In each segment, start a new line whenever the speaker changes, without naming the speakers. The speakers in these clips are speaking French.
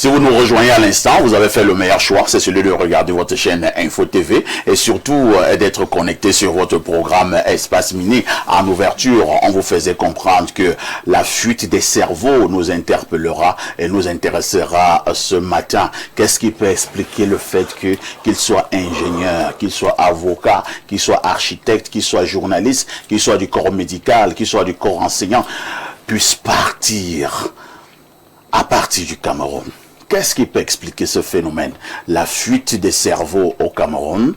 Si vous nous rejoignez à l'instant, vous avez fait le meilleur choix, c'est celui de regarder votre chaîne Info TV et surtout d'être connecté sur votre programme Espace Mini. En ouverture, on vous faisait comprendre que la fuite des cerveaux nous interpellera et nous intéressera ce matin. Qu'est-ce qui peut expliquer le fait qu'il soit ingénieur, qu'il soit avocat, qu'il soit architecte, qu'il soit journaliste, qu'il soit du corps médical, qu'il soit du corps enseignant, puisse partir à partir du Cameroun? Qu'est-ce qui peut expliquer ce phénomène? La fuite des cerveaux au Cameroun.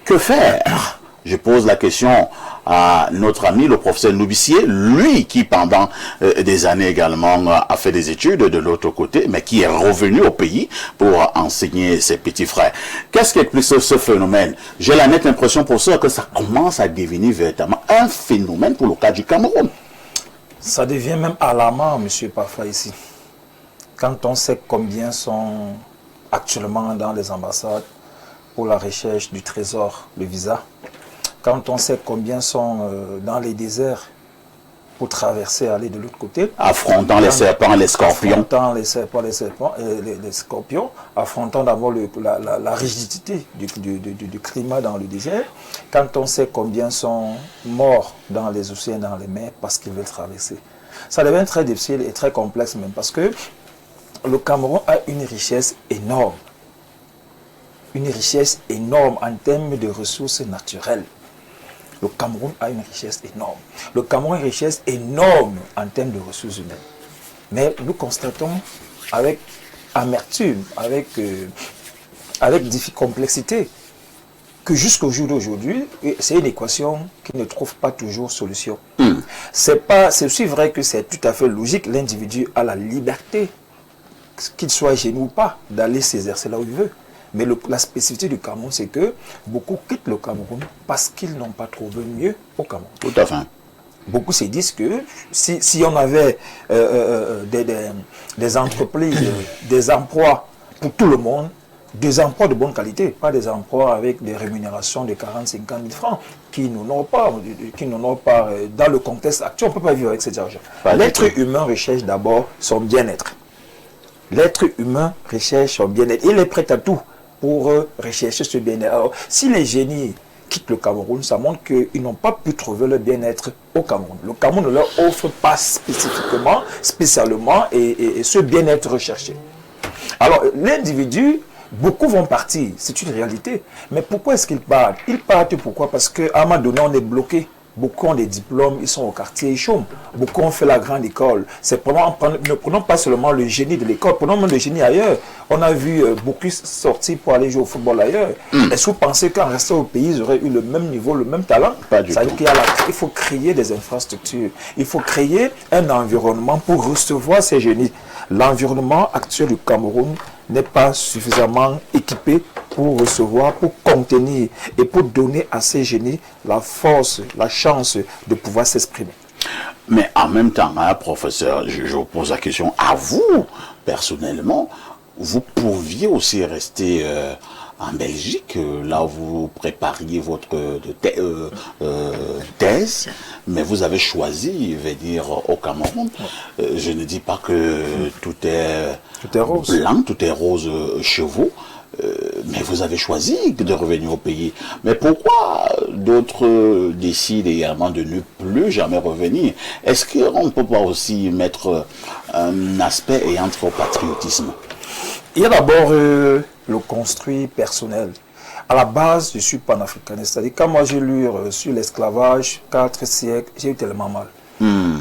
Que faire? Je pose la question à notre ami, le professeur Noubissier, lui qui pendant des années également a fait des études de l'autre côté, mais qui est revenu au pays pour enseigner ses petits frères. Qu'est-ce qui explique ce phénomène? J'ai la nette impression pour ça que ça commence à devenir véritablement un phénomène pour le cas du Cameroun.
Ça devient même alarmant, M. Parfa, ici. Quand on sait combien sont actuellement dans les ambassades pour la recherche du trésor, le visa, quand on sait combien sont dans les déserts pour traverser, aller de l'autre côté.
Affrontant les serpents, les scorpions.
Affrontant les serpents, les scorpions, affrontant d'abord la rigidité du climat dans le désert. Quand on sait combien sont morts dans les océans, dans les mers, parce qu'ils veulent traverser. Ça devient très difficile et très complexe même, parce que le Cameroun a une richesse énorme. Une richesse énorme en termes de ressources naturelles. Le Cameroun a une richesse énorme. Le Cameroun a une richesse énorme en termes de ressources humaines. Mais nous constatons avec amertume, avec complexité, que jusqu'au jour d'aujourd'hui, c'est une équation qui ne trouve pas toujours solution. C'est aussi vrai que c'est tout à fait logique, l'individu a la liberté, qu'il soit gêné ou pas, d'aller s'exercer là où il veut. Mais la spécificité du Cameroun, c'est que beaucoup quittent le Cameroun parce qu'ils n'ont pas trouvé mieux au Cameroun.
Tout à fait.
Beaucoup se disent que si on avait des entreprises, des emplois pour tout le monde, des emplois de bonne qualité, pas des emplois avec des rémunérations de 40 50 000 francs, qui n'honorent pas dans le contexte actuel, on ne peut pas vivre avec cet argent. L'être humain recherche d'abord son bien-être. L'être humain recherche son bien-être. Il est prêt à tout pour rechercher ce bien-être. Alors, si les génies quittent le Cameroun, ça montre qu'ils n'ont pas pu trouver le bien-être au Cameroun. Le Cameroun ne leur offre pas spécialement, et ce bien-être recherché. Alors, l'individu, beaucoup vont partir, c'est une réalité. Mais pourquoi est-ce qu'ils partent? Ils partent pourquoi? Parce qu'à un moment donné, on est bloqué. Beaucoup ont des diplômes, ils sont au quartier, ils chôment. Beaucoup ont fait la grande école. Ne prenons pas seulement le génie de l'école, prenons même le génie ailleurs. On a vu beaucoup sortir pour aller jouer au football ailleurs. Est-ce que vous pensez qu'en restant au pays, ils auraient eu le même niveau, le même talent?
Pas du tout.
Il faut créer des infrastructures. Il faut créer un environnement pour recevoir ces génies. L'environnement actuel du Cameroun n'est pas suffisamment équipé pour recevoir, pour contenir et pour donner à ces génies la force, la chance de pouvoir s'exprimer.
Mais en même temps, hein, professeur, je vous pose la question à vous, personnellement, vous pouviez aussi rester en Belgique, là où vous prépariez votre thèse, mais vous avez choisi venir au Cameroun. Je ne dis pas que tout est
rose.
Blanc, tout est rose chez vous, mais vous avez choisi de revenir au pays. Mais pourquoi d'autres décident également de ne plus jamais revenir? Est-ce qu'on ne peut pas aussi mettre un aspect ayant au patriotisme?
Il y a d'abord le construit personnel. À la base, je suis panafricaniste. C'est-à-dire, quand moi j'ai lu sur l'esclavage, 4 siècles, j'ai eu tellement mal.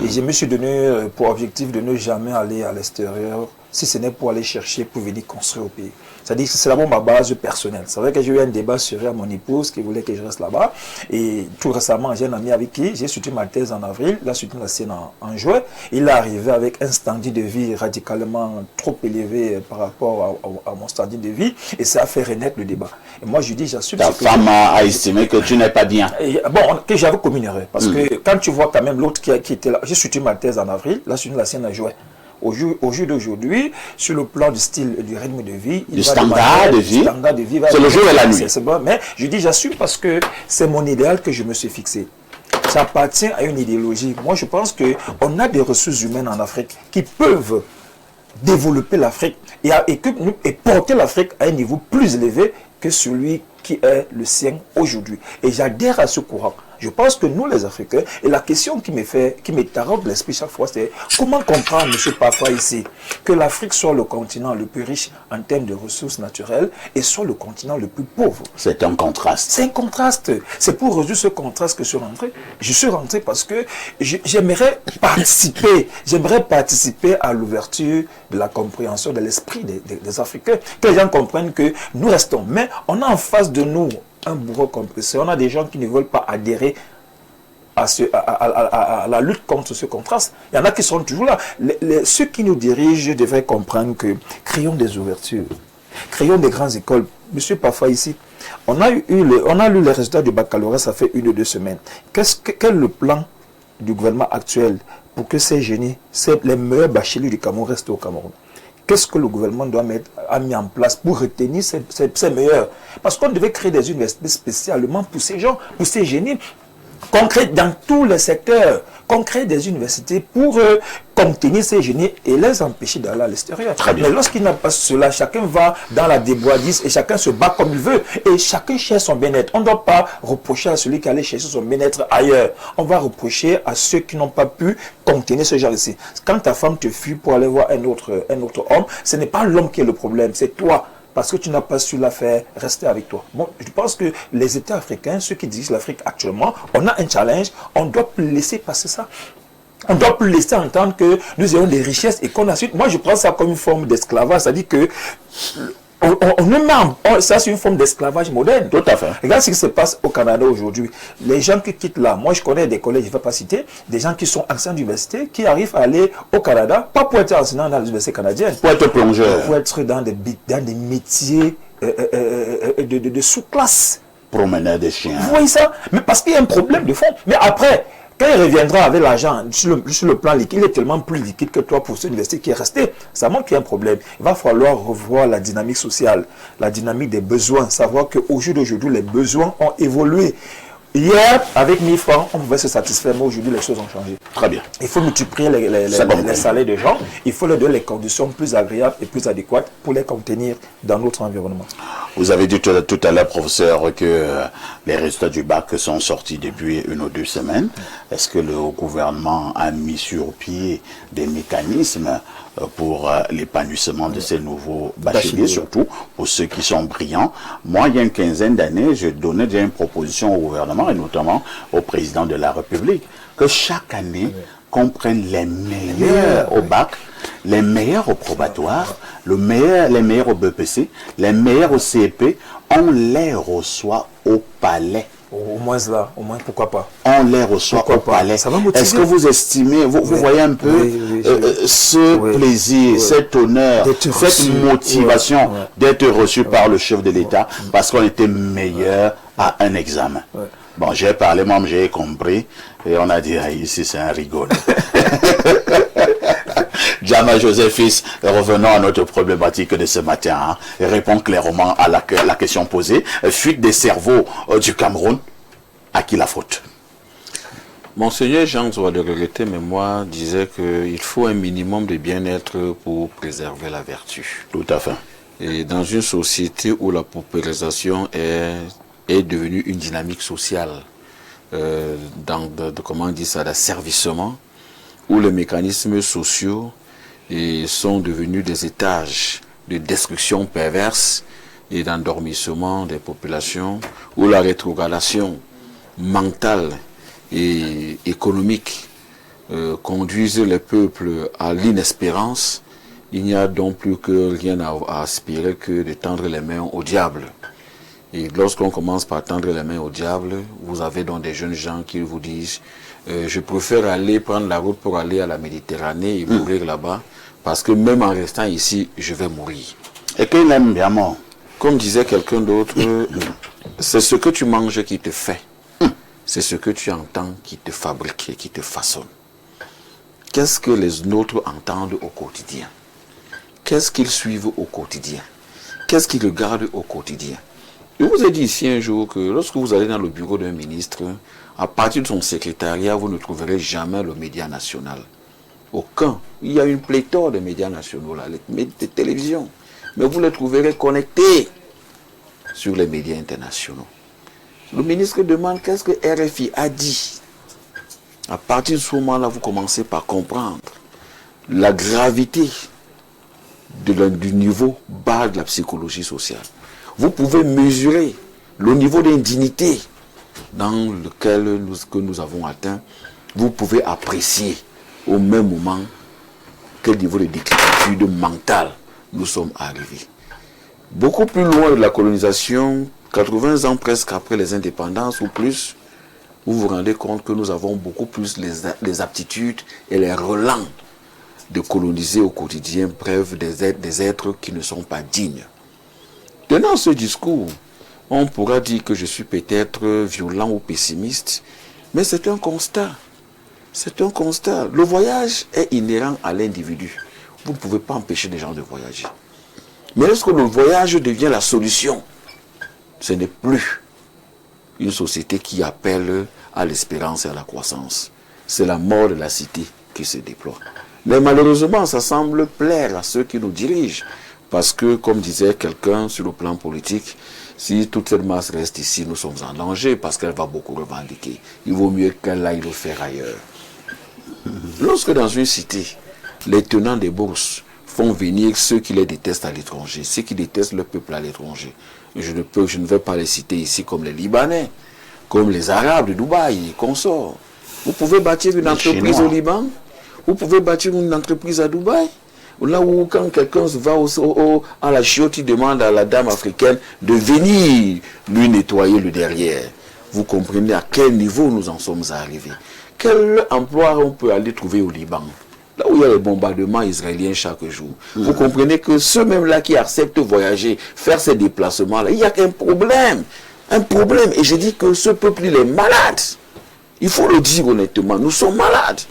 Et je me suis donné pour objectif de ne jamais aller à l'extérieur, si ce n'est pour aller chercher, pour venir construire au pays. C'est-à-dire que c'est d'abord ma base personnelle. C'est vrai que j'ai eu un débat sur mon épouse qui voulait que je reste là-bas. Et tout récemment, j'ai un ami avec qui j'ai soutenu ma thèse en avril, il a soutenu la sienne en juin. Il est arrivé avec un standard de vie radicalement trop élevé par rapport à mon standard de vie. Et ça a fait renaître le débat. Et moi, je dis, j'assume.
Ta femme a estimé que tu n'es pas bien.
Que j'avais commis une erreur. Parce que quand tu vois quand même l'autre qui était là, j'ai soutenu ma thèse en avril, il a soutenu la sienne en juin. Au jour d'aujourd'hui, sur le plan du style, du rythme de vie,
le standard de vie, c'est le jour et la nuit.
Bon, mais je dis, j'assume parce que c'est mon idéal que je me suis fixé. Ça appartient à une idéologie. Moi, je pense qu'on a des ressources humaines en Afrique qui peuvent développer l'Afrique et porter l'Afrique à un niveau plus élevé que celui qui est le sien aujourd'hui. Et j'adhère à ce courant. Je pense que nous, les Africains, et la question qui me taraude l'esprit chaque fois, c'est comment comprendre, M. Papa, ici, que l'Afrique soit le continent le plus riche en termes de ressources naturelles et soit le continent le plus pauvre.
C'est un contraste.
C'est un contraste. C'est pour résoudre ce contraste que je suis rentré. Je suis rentré parce que j'aimerais participer à l'ouverture de la compréhension de l'esprit des Africains. Que les gens comprennent que nous restons. Mais on a en face de nous un bourreau compressé. On a des gens qui ne veulent pas adhérer à la lutte contre ce contraste. Il y en a qui sont toujours là. Ceux qui nous dirigent devraient comprendre que créons des ouvertures, créons des grandes écoles. Monsieur Pafa, ici, on a lu les résultats du baccalauréat, ça fait 1 ou 2 semaines. Quel est le plan du gouvernement actuel pour que ces génies, les meilleurs bacheliers du Cameroun restent au Cameroun? Qu'est-ce que le gouvernement a mis en place pour retenir ces meilleurs? Parce qu'on devait créer des universités spécialement pour ces gens, pour ces génies, qu'on crée dans tous les secteurs, qu'on crée des universités pour contenir ces génies et les empêcher d'aller à l'extérieur. Mais lorsqu'il n'y a pas cela, chacun va dans la déboidisse et chacun se bat comme il veut. Et chacun cherche son bien-être. On ne doit pas reprocher à celui qui allait chercher son bien-être ailleurs. On va reprocher à ceux qui n'ont pas pu contenir ce genre ici. Quand ta femme te fuit pour aller voir un autre homme, ce n'est pas l'homme qui est le problème, c'est toi. Parce que tu n'as pas su la faire rester avec toi. Bon, je pense que les États africains, ceux qui dirigent l'Afrique actuellement, on a un challenge, on doit laisser passer ça. On ne doit plus laisser entendre que nous ayons des richesses et qu'on a suite. Moi, je prends ça comme une forme d'esclavage, c'est-à-dire que ça, c'est une forme d'esclavage moderne.
Tout à fait.
Regarde ce qui se passe au Canada aujourd'hui. Les gens qui quittent là, moi je connais des collègues, je ne vais pas citer, des gens qui sont enseignants d'université, qui arrivent à aller au Canada, pas pour être enseignants dans l'université canadienne,
pour être plongeur,
pour être dans des métiers de sous-classe.
Promeneur des chiens.
Vous voyez ça? Mais parce qu'il y a un problème de fond. Mais après, quand il reviendra avec l'argent sur le plan liquide, il est tellement plus liquide que toi pour cette université qui est restée. Ça montre qu'il y a un problème. Il va falloir revoir la dynamique sociale, la dynamique des besoins. Savoir qu'au jour d'aujourd'hui, les besoins ont évolué. Hier, avec 1000 francs, on pouvait se satisfaire, mais aujourd'hui, les choses ont changé.
Très bien.
Il faut multiplier les salaires des gens. Il faut leur donner les conditions plus agréables et plus adéquates pour les contenir dans notre environnement.
Vous avez dit tout à l'heure, professeur, que les résultats du bac sont sortis depuis 1 ou 2 semaines. Est-ce que le gouvernement a mis sur pied des mécanismes pour l'épanouissement de ces nouveaux bacheliers, surtout pour ceux qui sont brillants? Moi, il y a une quinzaine d'années, je donnais déjà une proposition au gouvernement et notamment au président de la République que chaque année, qu'on prenne les meilleurs au bac, les meilleurs au probatoire, les meilleurs au BPC, les meilleurs au CEP, on les reçoit au palais.
Au moins là, au moins pourquoi pas.
On les reçoit au palais. Est-ce que vous estimez, vous voyez un peu ce plaisir, cet honneur, cette motivation d'être reçu par le chef de l'État parce qu'on était meilleur à un examen? Bon, j'ai parlé, moi j'ai compris, et on a dit, ah, ici c'est un rigolo. Jama Joséphis, revenons à notre problématique de ce matin, hein, et répond clairement à la question posée. Fuite des cerveaux du Cameroun, à qui la faute?
Monseigneur Jean doit le regretter, mais moi disais qu'il faut un minimum de bien-être pour préserver la vertu.
Tout à fait.
Et dans une société où la paupérisation est devenue une dynamique sociale, comment on dit ça, d'asservissement, où les mécanismes sociaux sont devenus des étages de destruction perverse et d'endormissement des populations, où la rétrogradation mentale et économique conduisent les peuples à l'inespérance. Il n'y a donc plus que rien à aspirer que de tendre les mains au diable. Et lorsqu'on commence par tendre les mains au diable, vous avez donc des jeunes gens qui vous disent je préfère aller prendre la route pour aller à la Méditerranée et mourir là-bas, parce que même en restant ici, je vais mourir.
Et qu'il aime bien mort.
Comme disait quelqu'un d'autre, c'est ce que tu manges qui te fait. C'est ce que tu entends qui te fabrique et qui te façonne. Qu'est-ce que les nôtres entendent au quotidien? Qu'est-ce qu'ils suivent au quotidien? Qu'est-ce qu'ils regardent au quotidien? Je vous ai dit ici un jour que lorsque vous allez dans le bureau d'un ministre, à partir de son secrétariat, vous ne trouverez jamais le média national. Aucun. Il y a une pléthore de médias nationaux, là, les télévisions. Mais vous les trouverez connectés sur les médias internationaux. Le ministre demande qu'est-ce que RFI a dit. À partir de ce moment-là, vous commencez par comprendre la gravité du niveau bas de la psychologie sociale. Vous pouvez mesurer le niveau d'indignité dans lequel nous avons atteint. Vous pouvez apprécier au même moment quel niveau de déclinaison mentale nous sommes arrivés. Beaucoup plus loin de la colonisation, 80 ans presque après les indépendances ou plus, vous vous rendez compte que nous avons beaucoup plus les aptitudes et les relents de coloniser au quotidien, bref, des êtres qui ne sont pas dignes. Tenant ce discours, on pourra dire que je suis peut-être violent ou pessimiste, mais c'est un constat. C'est un constat. Le voyage est inhérent à l'individu. Vous ne pouvez pas empêcher les gens de voyager. Mais lorsque le voyage devient la solution, ce n'est plus une société qui appelle à l'espérance et à la croissance. C'est la mort de la cité qui se déploie. Mais malheureusement, ça semble plaire à ceux qui nous dirigent. Parce que, comme disait quelqu'un sur le plan politique, si toute cette masse reste ici, nous sommes en danger parce qu'elle va beaucoup revendiquer. Il vaut mieux qu'elle aille le faire ailleurs. Lorsque dans une cité, les tenants des bourses font venir ceux qui les détestent à l'étranger, ceux qui détestent le peuple à l'étranger, je ne vais pas les citer ici comme les Libanais, comme les Arabes de Dubaï et consorts. Vous pouvez bâtir une entreprise au Liban, vous pouvez bâtir une entreprise à Dubaï. Là où quand quelqu'un va à la chiotte, il demande à la dame africaine de venir lui nettoyer le derrière. Vous comprenez à quel niveau nous en sommes arrivés. Quel emploi on peut aller trouver au Liban? Là où il y a les bombardements israéliens chaque jour. Vous comprenez que ceux mêmes-là qui acceptent de voyager, faire ces déplacements-là, il y a un problème. Un problème. Et je dis que ce peuple, il est malade. Il faut le dire honnêtement. Nous sommes malades.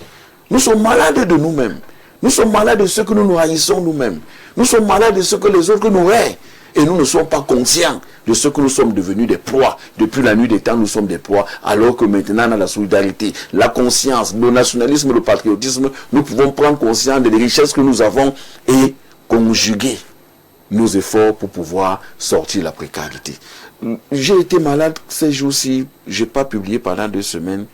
Nous sommes malades de nous-mêmes. Nous sommes malades de ce que nous nous haïssons nous-mêmes. Nous sommes malades de ce que les autres nous haïssent. Et nous ne sommes pas conscients de ce que nous sommes devenus des proies. Depuis la nuit des temps, nous sommes des proies. Alors que maintenant, dans la solidarité, la conscience, le nationalisme, le patriotisme, nous pouvons prendre conscience des richesses que nous avons et conjuguer nos efforts pour pouvoir sortir de la précarité. J'ai été malade ces jours-ci. Je n'ai pas publié pendant 2 semaines.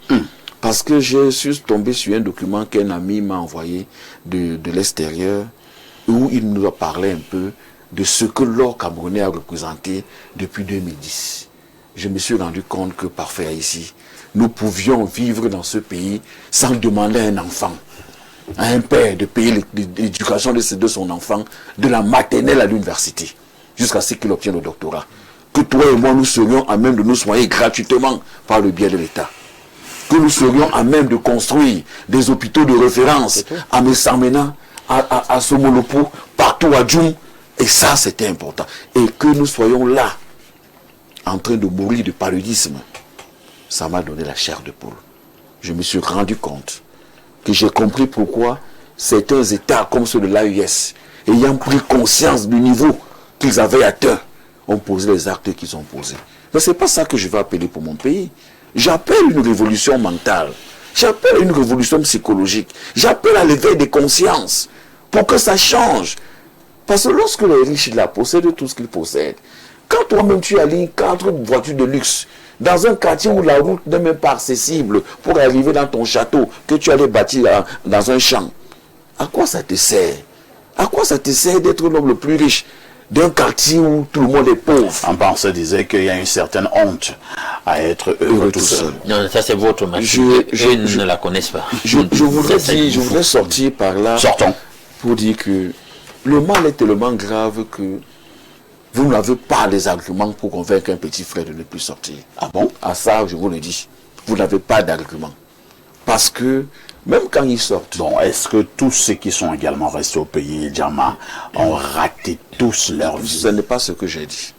Parce que je suis tombé sur un document qu'un ami m'a envoyé de l'extérieur où il nous a parlé un peu de ce que l'or camerounais a représenté depuis 2010. Je me suis rendu compte que parfait ici, nous pouvions vivre dans ce pays sans demander à un enfant, à un père de payer l'éducation de son enfant de la maternelle à l'université jusqu'à ce qu'il obtienne le doctorat. Que toi et moi nous serions à même de nous soigner gratuitement par le biais de l'État. Que nous serions à même de construire des hôpitaux de référence à Messamena, à Somolopo, partout à Djoum. Et ça, c'était important. Et que nous soyons là, en train de mourir de paludisme, ça m'a donné la chair de poule. Je me suis rendu compte que j'ai compris pourquoi certains États comme ceux de l'AES, ayant pris conscience du niveau qu'ils avaient atteint, ont posé les actes qu'ils ont posés. Mais ce n'est pas ça que je vais appeler pour mon pays. J'appelle une révolution mentale. J'appelle une révolution psychologique. J'appelle à l'éveil des consciences pour que ça change. Parce que lorsque les riches là possèdent tout ce qu'ils possèdent, quand toi-même tu alignes 4 voitures de luxe dans un quartier où la route n'est même pas accessible pour arriver dans ton château que tu allais bâtir dans un champ, à quoi ça te sert? À quoi ça te sert d'être l'homme le plus riche d'un quartier où tout le monde est pauvre?
Un penseur disait qu'il y a une certaine honte à être heureux tout seul.
Non, ça c'est votre machine. Je ne la connaissent pas.
Je voudrais sortir par là.
Sortons.
Pour dire que le mal est tellement grave que vous n'avez pas les arguments pour convaincre un petit frère de ne plus sortir.
Ah bon?
À ça, je vous le dis. Vous n'avez pas d'argument. Parce que, même quand ils sortent...
Bon, est-ce que tous ceux qui sont également restés au pays Djama ont raté tous leur vie?
Ce n'est pas ce que j'ai dit.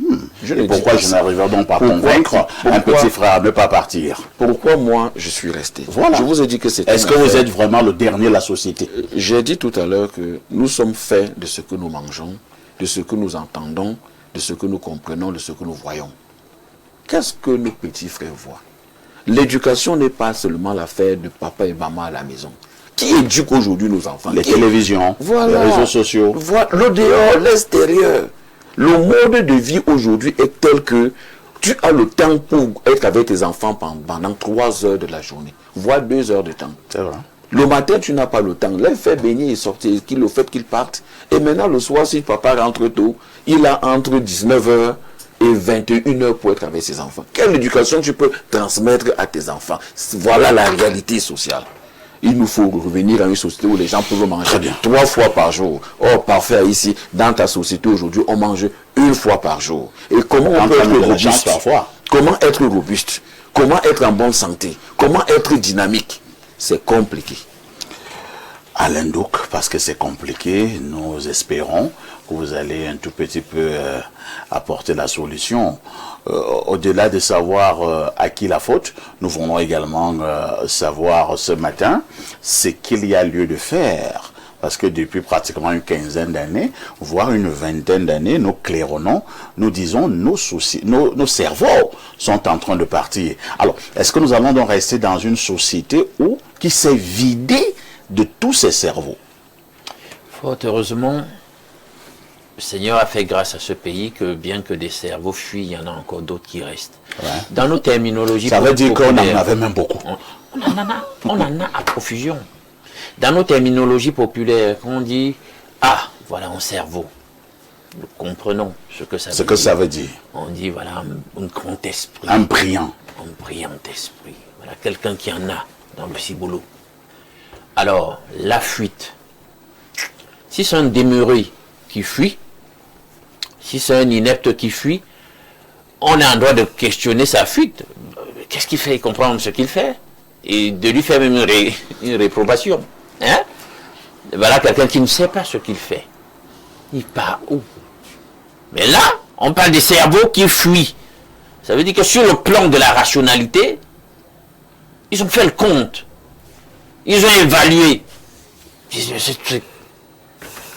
Pourquoi je n'arrive donc pas à convaincre un petit frère à ne pas partir?
Pourquoi moi, je suis resté?
Voilà.
Je vous ai dit que c'est...
Est-ce que vous êtes vraiment le dernier de la société?
J'ai dit tout à l'heure que nous sommes faits de ce que nous mangeons, de ce que nous entendons, de ce que nous comprenons, de ce que nous voyons. Qu'est-ce que nos petits frères voient? L'éducation n'est pas seulement l'affaire de papa et maman à la maison. Qui éduque aujourd'hui nos enfants?
Les télévisions,
Voilà.
les réseaux sociaux.
Voilà, le dehors, l'extérieur. Le mode de vie aujourd'hui est tel que tu as le temps pour être avec tes enfants pendant 3 heures de la journée, voire 2 heures de temps.
C'est vrai.
Le matin, tu n'as pas le temps. Les faire baigner et sortir, le fait qu'ils partent. Et maintenant, le soir, si papa rentre tôt, il a entre 19h et 21h pour être avec ses enfants. Quelle éducation tu peux transmettre à tes enfants? Voilà la réalité sociale. Il nous faut revenir à une société où les gens peuvent manger 3 fois par jour. Or, parfait, ici, dans ta société aujourd'hui, on mange 1 fois par jour. Et comment on peut être robuste?
Parfois.
Comment être robuste? Comment être en bonne santé? Comment être dynamique? C'est compliqué.
Alain Douk, parce que c'est compliqué, nous espérons que vous allez un tout petit peu apporter la solution. Au-delà de savoir à qui la faute, nous voulons également savoir ce matin ce qu'il y a lieu de faire. Parce que depuis pratiquement une quinzaine d'années, voire une vingtaine d'années, nous claironnons, nous disons nos soucis, nos cerveaux sont en train de partir. Alors, est-ce que nous allons donc rester dans une société qui s'est vidée de tous ces cerveaux?
Fort heureusement, le Seigneur a fait grâce à ce pays que bien que des cerveaux fuient, il y en a encore d'autres qui restent. Ouais. Dans nos terminologies...
Ça veut dire qu'on en avait même beaucoup.
On en a à profusion. Dans nos terminologies populaires, on dit « Ah, voilà un cerveau ». Nous comprenons ce que ça veut dire.
Ce que ça veut dire.
On dit voilà un grand esprit.
Un brillant.
Un brillant esprit. Voilà quelqu'un qui en a dans le ciboulot. Alors, la fuite. Si c'est un demeuré qui fuit, si c'est un inepte qui fuit, on a le droit de questionner sa fuite. Qu'est-ce qu'il fait? Comprendre ce qu'il fait et de lui faire même une réprobation. Hein? Voilà quelqu'un qui ne sait pas ce qu'il fait. Il part où? Mais là, on parle des cerveaux qui fuient. Ça veut dire que sur le plan de la rationalité, ils ont fait le compte. Ils ont évalué.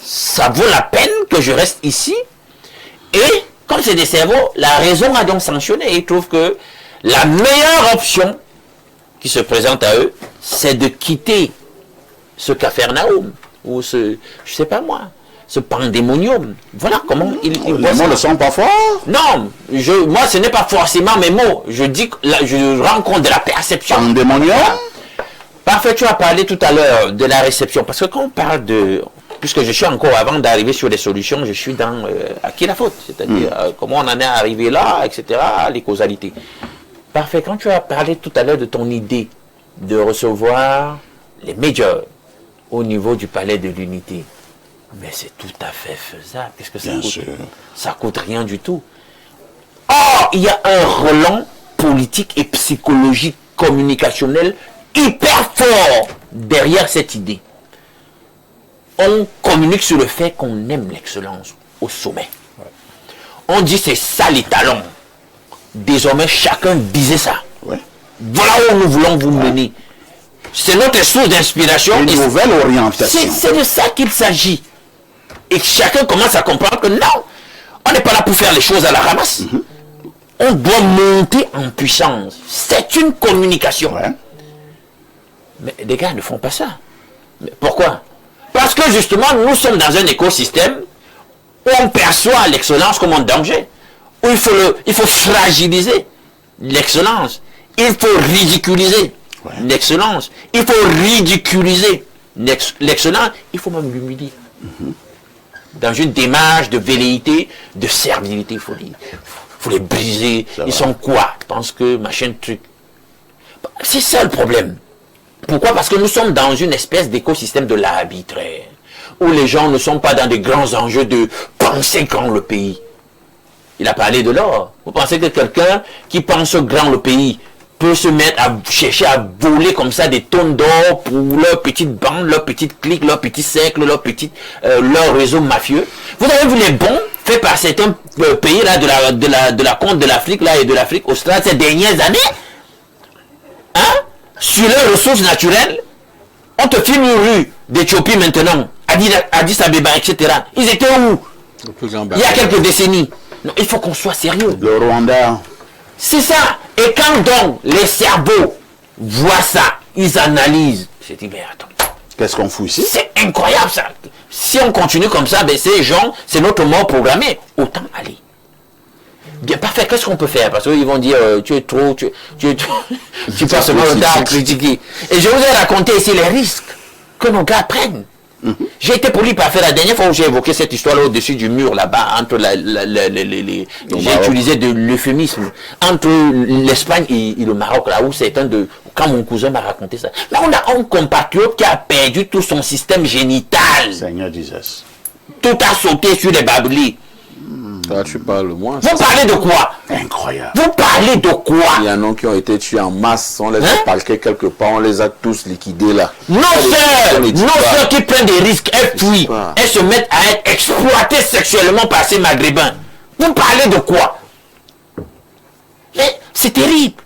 Ça vaut la peine que je reste ici. Et, comme c'est des cerveaux, la raison a donc sanctionné. Ils trouvent que la meilleure option qui se présente à eux, c'est de quitter ce Capharnaüm, ou ce, je sais pas moi, ce pandémonium. Voilà comment ils
les mots ne sont pas forts.
Non, moi ce n'est pas forcément mes mots. Je dis que là, je rends compte de la perception.
Pandémonium.
Voilà. Parfait, tu as parlé tout à l'heure de la réception. Parce que quand on parle de... Puisque je suis encore, avant d'arriver sur les solutions, je suis dans à qui la faute. C'est-à-dire comment on en est arrivé là, etc., les causalités. Parfait, quand tu as parlé tout à l'heure de ton idée de recevoir les majors au niveau du palais de l'unité, mais c'est tout à fait faisable. Qu'est-ce que ça coûte? Ça coûte rien du tout. Or, il y a un relent politique et psychologique communicationnel hyper fort derrière cette idée. On communique sur le fait qu'on aime l'excellence au sommet. Ouais. On dit c'est ça les talents. Désormais, chacun disait ça. Ouais. Voilà où nous voulons vous mener. C'est notre source d'inspiration.
Une nouvelle orientation.
C'est de ça qu'il s'agit. Et chacun commence à comprendre que non, on n'est pas là pour faire les choses à la ramasse. On doit monter en puissance. C'est une communication. Ouais. Mais les gars ne font pas ça. Mais pourquoi? Parce que justement, nous sommes dans un écosystème où on perçoit l'excellence comme un danger. Où il faut fragiliser l'excellence. Il faut ridiculiser l'excellence. Il faut ridiculiser l'excellence. Il faut même l'humilier. Dans une démarche de velléité, de servilité, il faut les briser. Ils sont quoi? Ils pensent que machin truc. C'est ça le problème. Pourquoi? Parce que nous sommes dans une espèce d'écosystème de l'arbitraire, où les gens ne sont pas dans des grands enjeux de penser grand le pays. Il a parlé de l'or. Vous pensez que quelqu'un qui pense grand le pays peut se mettre à chercher à voler comme ça des tonnes d'or pour leur petite bande, leur petite clique, leur petit cercle, leur réseau mafieux? Vous avez vu les bons faits par certains pays là de la côte de l'Afrique là et de l'Afrique australe ces dernières années? Hein? Sur leurs ressources naturelles, on te filme une rue d'Éthiopie maintenant, Addis Abeba, etc. Ils étaient où? Il y a quelques décennies. Non, il faut qu'on soit sérieux.
Le Rwanda.
C'est ça. Et quand donc les cerveaux voient ça, ils analysent. Je dis, mais attends,
Qu'est-ce qu'on fout ici?
C'est incroyable ça. Si on continue comme ça, ben, ces gens, c'est notre mort programmée. Autant aller. Bien, parfait, qu'est-ce qu'on peut faire? Parce qu'ils vont dire, tu es trop, tu passes seulement le temps à critiquer. Et je vous ai raconté ici les risques que nos gars prennent. J'ai été poli parfait la dernière fois où j'ai évoqué cette histoire-là au-dessus du mur, là-bas, entre j'ai utilisé de l'euphémisme, entre l'Espagne et le Maroc, là où c'est quand mon cousin m'a raconté ça. Là, on a un compatriote qui a perdu tout son système génital.
Seigneur disait.
Tout a sauté sur les bablis.
Là, tu parles moins.
Vous parlez de quoi?
Incroyable.
Vous parlez de quoi?
Il y en a qui ont été tués en masse, on les a parqués quelque part, on les a tous liquidés là.
Nos sœurs qui prennent des risques, elles fuient, elles se mettent à être exploitées sexuellement par ces maghrébins. Vous parlez de quoi? C'est terrible.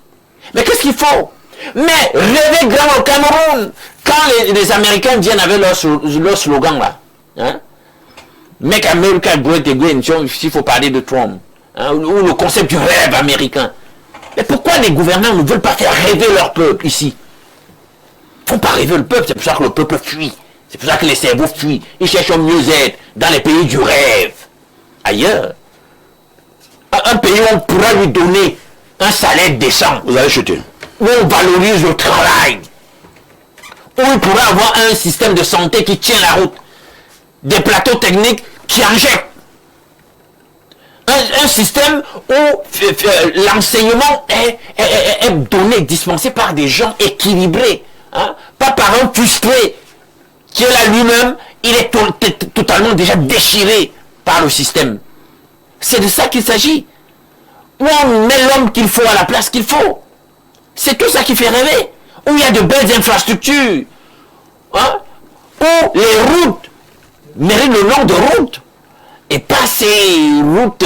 Mais qu'est-ce qu'il faut? Mais rêvez grand au Cameroun. Quand les Américains viennent avec leur slogan là, hein? Make America Great Again, s'il faut parler de Trump, hein, ou le concept du rêve américain. Mais pourquoi les gouvernants ne veulent pas faire rêver leur peuple ici? Ils ne font pas rêver le peuple, c'est pour ça que le peuple fuit. C'est pour ça que les cerveaux fuient. Ils cherchent un mieux-être dans les pays du rêve. Ailleurs, un pays où on pourra lui donner un salaire décent.
Vous allez chuter.
Où on valorise le travail. Où il pourra avoir un système de santé qui tient la route. Des plateaux techniques qui injectent. Un système où l'enseignement est donné, dispensé par des gens équilibrés. Hein? Pas par un frustré qui est là lui-même, il est totalement déjà déchiré par le système. C'est de ça qu'il s'agit. Où on met l'homme qu'il faut à la place qu'il faut. C'est tout ça qui fait rêver. Où il y a de belles infrastructures. Hein? Où les routes méritent le nom de route et pas ces routes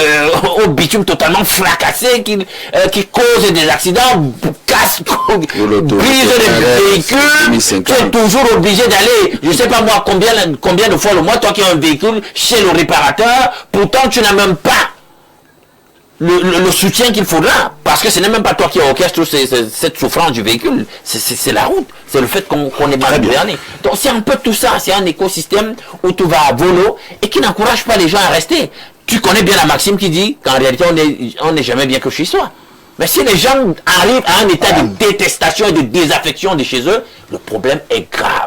au bitume totalement fracassées qui causent des accidents, cassent, brisent les véhicules. Tu es toujours obligé d'aller, je ne sais pas moi combien de fois le mois, toi qui as un véhicule chez le réparateur, pourtant tu n'as même pas le soutien qu'il faudra, parce que ce n'est même pas toi qui orchestre cette souffrance du véhicule, c'est la route, c'est le fait qu'on est mal gouverné. Donc c'est un peu tout ça, c'est un écosystème où tout va à volo et qui n'encourage pas les gens à rester. Tu connais bien la maxime qui dit qu'en réalité on n'est jamais bien que chez soi. Mais si les gens arrivent à un état de détestation et de désaffection de chez eux, le problème est grave.